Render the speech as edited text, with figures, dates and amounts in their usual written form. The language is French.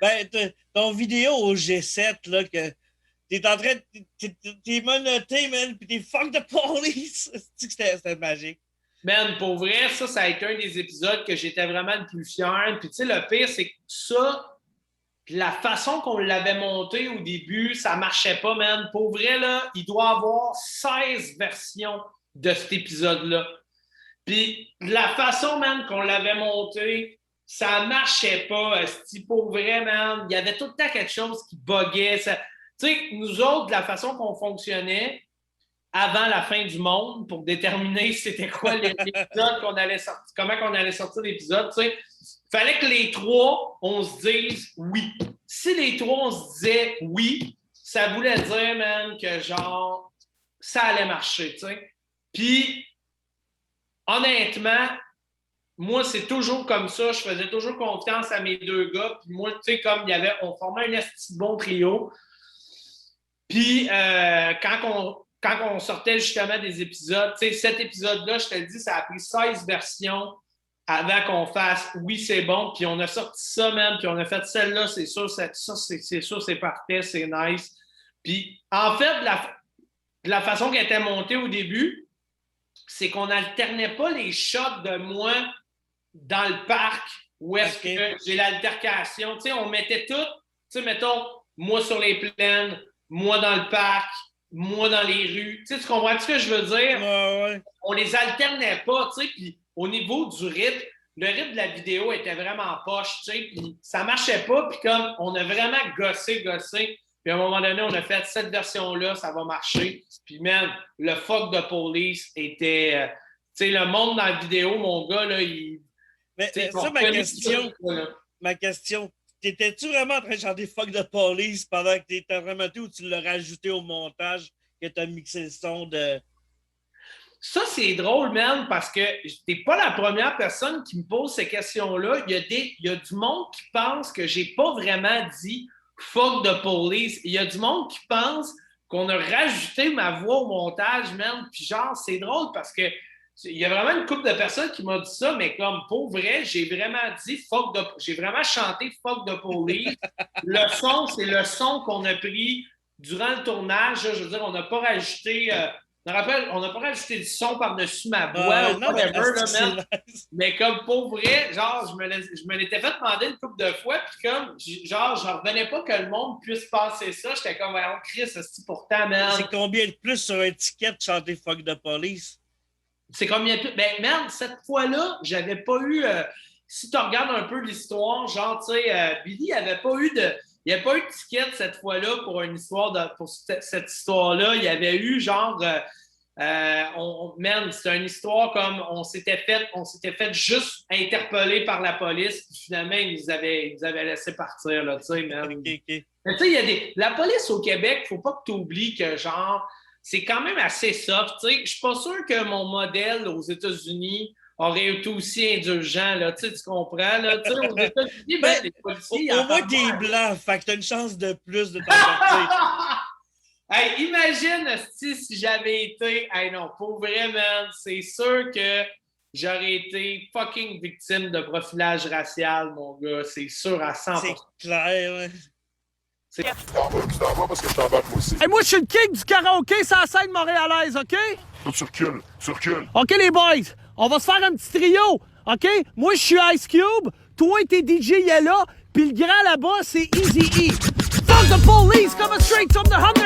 Ben, ton vidéo au G7, là, que t'es en train de. T'es menotté, man, pis t'es fuck the police. C'était magique. Man, pour vrai, ça a été un des épisodes que j'étais vraiment le plus fier. Puis tu sais, le pire, c'est que ça, la façon qu'on l'avait monté au début, ça marchait pas, man. Pour vrai, là, il doit y avoir 16 versions de cet épisode-là. Puis la façon, man, qu'on l'avait monté, ça marchait pas. Pour vrai, man, il y avait tout le temps quelque chose qui buguait. Tu sais, nous autres, de la façon qu'on fonctionnait, avant la fin du monde pour déterminer c'était quoi l'épisode qu'on allait sortir, comment on allait sortir l'épisode. Tu sais, fallait que les trois, on se dise oui. Si les trois, on se disait oui, ça voulait dire, man, que genre, ça allait marcher, tu sais. Puis, honnêtement, moi, c'est toujours comme ça. Je faisais toujours confiance à mes deux gars. Puis moi, tu sais, comme il y avait, on formait un esti bon trio. Puis, quand on sortait justement des épisodes, tu sais, cet épisode-là, je te le dis, ça a pris 16 versions avant qu'on fasse oui, c'est bon, puis on a sorti ça même, puis on a fait celle-là, c'est sûr, c'est sûr, c'est parfait, c'est nice. Puis en fait, de la façon qu'elle était montée au début, c'est qu'on n'alternait pas les shots de moi dans le parc où est-ce que j'ai l'altercation. Tu sais, on mettait tout, tu sais, mettons, moi sur les plaines, moi dans le parc, moi dans les rues. Tu sais, tu comprends ce que je veux dire? Ouais. On les alternait pas, tu sais, puis au niveau du rythme, le rythme de la vidéo était vraiment poche, tu sais, puis ça marchait pas, puis comme on a vraiment gossé, puis à un moment donné, on a fait cette version-là, ça va marcher, puis même, le fuck de police était, tu sais, le monde dans la vidéo, mon gars, là, il... Mais ça, ma question, t'étais-tu vraiment en train de chanter fuck de police pendant que t'étais remonté ou tu l'as rajouté au montage que t'as mixé le son de... Ça, c'est drôle, man, parce que t'es pas la première personne qui me pose ces questions-là. Il y a du monde qui pense que j'ai pas vraiment dit fuck de police. Il y a du monde qui pense qu'on a rajouté ma voix au montage, man. Puis genre, c'est drôle parce que il y a vraiment une couple de personnes qui m'ont dit ça, mais comme pour vrai, j'ai vraiment dit fuck de... J'ai vraiment chanté fuck de police. Le son, c'est le son qu'on a pris durant le tournage. Je veux dire, on n'a pas rajouté... je me rappelle, on n'a pas rajouté du son par-dessus ma voix ou whatever, là, même. Mais comme pour vrai, genre, je me l'étais fait demander une couple de fois, puis comme, genre, je revenais pas que le monde puisse passer ça. J'étais comme, voyons, Chris, c'est pourtant, man. C'est combien de plus sur un ticket de chanter fuck de police? C'est combien de plus? Ben, merde, cette fois-là, j'avais pas eu. Si tu regardes un peu l'histoire, genre, tu sais, Billy, il n'y avait pas eu de. Il n'y a pas eu de ticket cette fois-là pour une histoire pour cette histoire-là. Il y avait eu genre man, c'est une histoire comme on s'était fait juste interpeller par la police, puis finalement, ils nous avaient laissé partir, là, tu sais, man. Okay. Mais tu sais, il y a la police au Québec, faut pas que tu oublies que genre, c'est quand même assez soft, tu sais. Je suis pas sûr que mon modèle aux États-Unis aurait été aussi indulgent, là, tu comprends, là, tu sais, aux États-Unis, ben, les policiers... Au moins, t'es blanc, fait que t'as une chance de plus de t'en sortir. Hey, imagine, si j'avais été... Hey, non, pour vrai, man, c'est sûr que j'aurais été fucking victime de profilage racial, mon gars, c'est sûr à 100%. C'est clair, ouais. Hey, moi, je suis le king du karaoké, c'est la scène montréalaise, OK? Tu recules. OK, les boys, on va se faire un petit trio, OK? Moi, je suis Ice Cube, toi, t'es DJ Yella, puis le grand là-bas, c'est Eazy-E. Fuck the police, coming straight from the 100